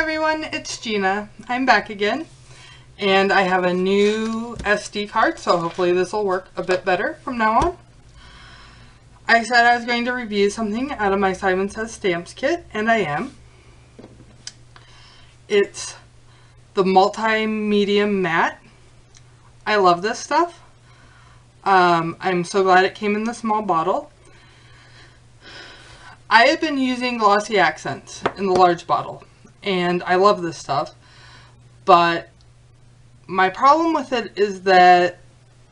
everyone, it's Gina. I'm back again, and I have a new SD card, so hopefully this will work a bit better from now on. I said I was going to review something out of my Simon Says Stamps kit, and I am. It's the multi-medium matte. I love this stuff. I'm so glad it came in the small bottle. I have been using glossy accents in the large bottle, and I love this stuff, but my problem with it is that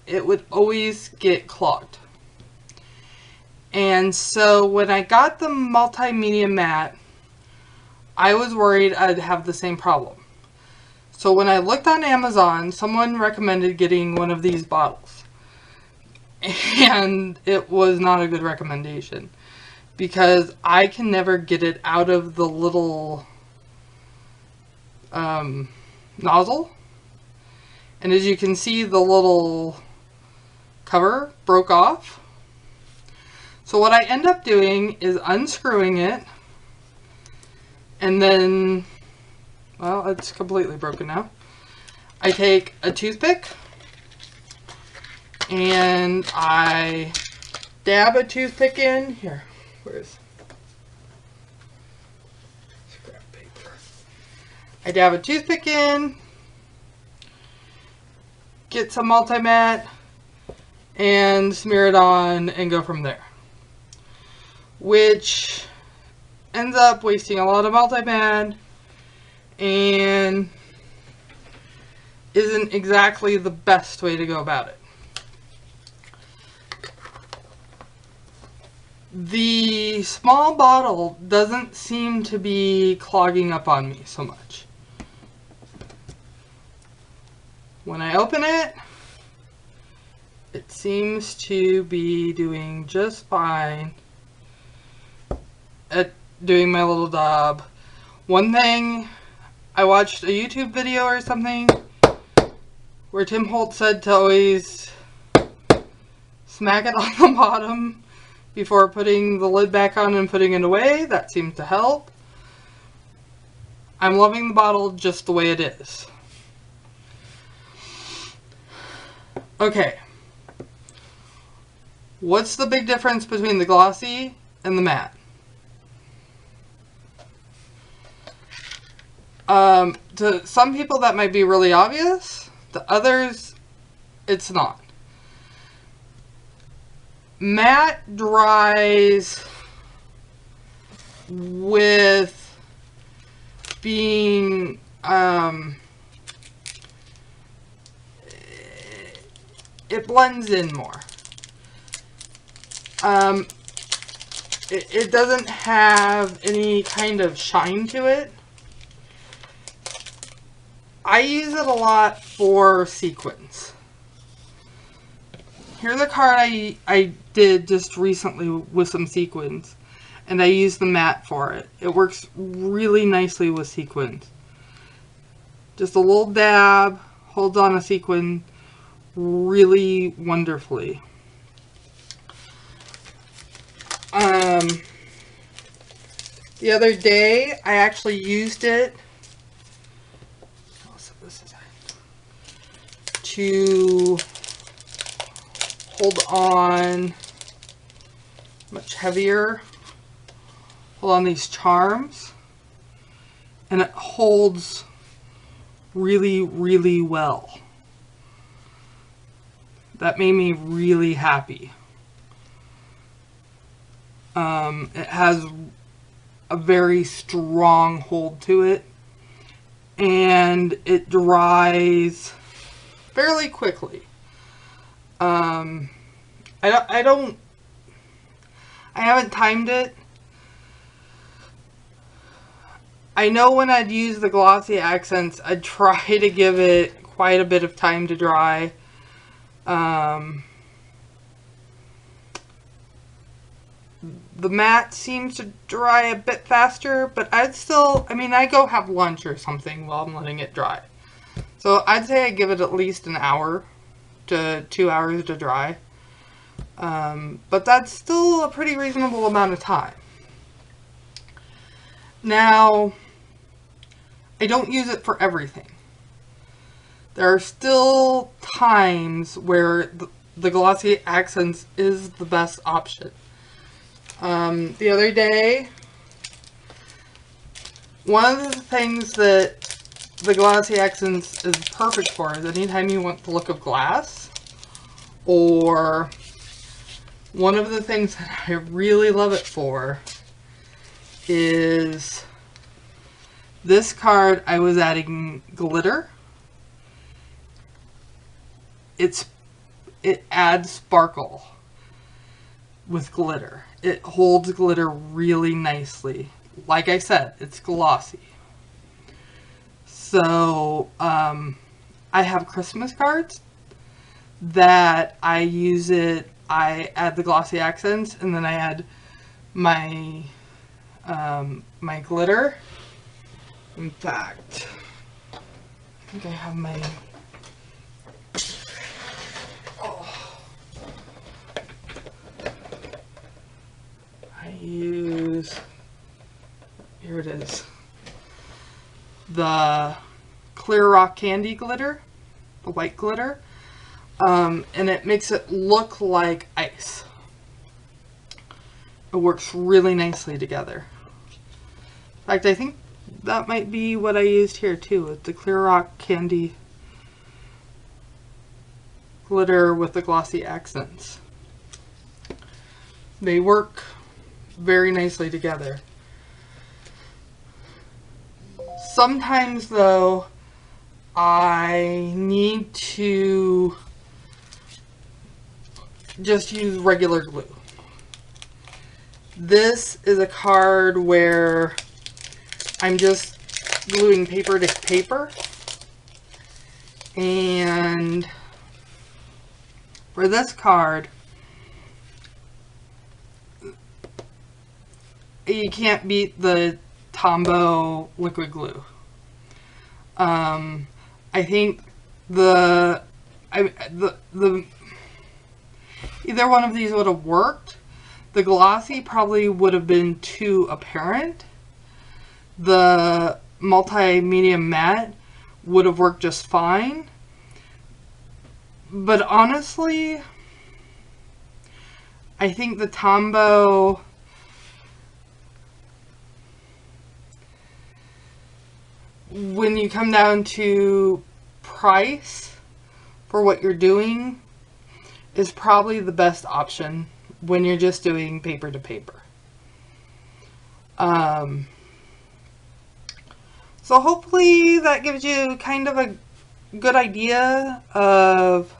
it would always get clogged. And so when I got the multimedia matte, I was worried I'd have the same problem. So when I looked on Amazon, someone recommended getting one of these bottles, and it was not a good recommendation, because I can never get it out of the little nozzle. And as you can see, the little cover broke off. So what I end up doing is unscrewing it, and then, well, it's completely broken now. I take a toothpick and I dab a toothpick in here. Where's scrap paper? I dab a toothpick in, get some multi-matte, and smear it on and go from there. Which ends up wasting a lot of multi-matte and isn't exactly the best way to go about it. The small bottle doesn't seem to be clogging up on me so much. When I open it, it seems to be doing just fine at doing my little job. One thing, I watched a YouTube video or something where Tim Holtz said to always smack it on the bottom before putting the lid back on and putting it away. That seems to help. I'm loving the bottle just the way it is. Okay. What's the big difference between the glossy and the matte? To some people that might be really obvious. To others, it's not. Matte dries with being it blends in more. It doesn't have any kind of shine to it. I use it a lot for sequins. Here's a card I did just recently with some sequins, and I used the matte for it. It works really nicely with sequins. Just a little dab, holds on a sequin really wonderfully. The other day I actually used it to hold on much heavier, hold on these charms, and it holds really, really well. That made me really happy. It has a very strong hold to it, and it dries fairly quickly. I haven't timed it. I know when I'd use the glossy accents, I'd try to give it quite a bit of time to dry. The matte seems to dry a bit faster, but I'd still, I go have lunch or something while I'm letting it dry. So I'd say I give it at least an hour to 2 hours to dry. But that's still a pretty reasonable amount of time. Now, I don't use it for everything. There are still times where the Glossy Accents is the best option. The other day, one of the things that the Glossy Accents is perfect for is anytime you want the look of glass, or one of the things that I really love it for is this card. I was adding glitter. It adds sparkle with glitter. It holds glitter really nicely. Like I said, it's glossy. So I have Christmas cards that I use it. I add the Glossy Accents, and then I add my my glitter. In fact, I think I have my... I use... Here it is. The Clear Rock Candy glitter. The white glitter. And it makes it look like ice. It works really nicely together. In fact, I think that might be what I used here too, with the Clear Rock Candy glitter with the Glossy Accents. They work very nicely together. Sometimes though, I need to just use regular glue. This is a card where I'm just gluing paper to paper, and for this card, you can't beat the Tombow liquid glue. I think either one of these would have worked. The glossy probably would have been too apparent. The multi-medium matte would have worked just fine. But honestly, I think the Tombow when you come down to price for what you're doing is probably the best option when you're just doing paper to paper. So hopefully that gives you kind of a good idea of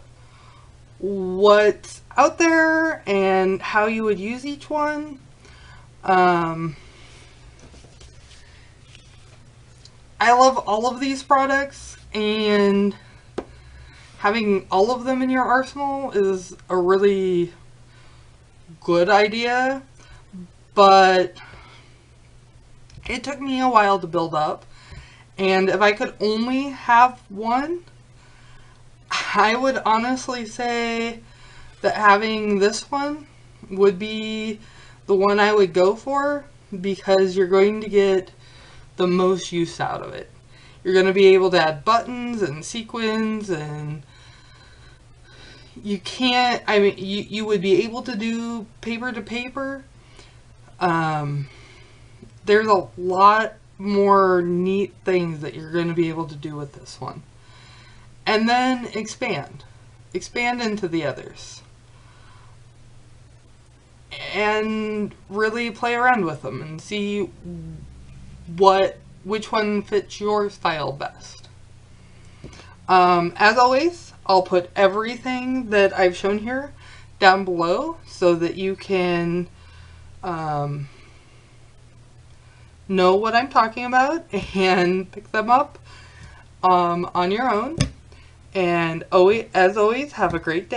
what's out there and how you would use each one. I love all of these products, and having all of them in your arsenal is a really good idea, but it took me a while to build up, and if I could only have one, I would honestly say that having this one would be the one I would go for, because you're going to get the most use out of it. You're going to be able to add buttons and sequins, and you can't, I mean, you would be able to do paper to paper. There's a lot more neat things that you're going to be able to do with this one. And then expand into the others. And really play around with them and see which one fits your style best. As always, I'll put everything that I've shown here down below so that you can know what I'm talking about and pick them up on your own. And as always, have a great day.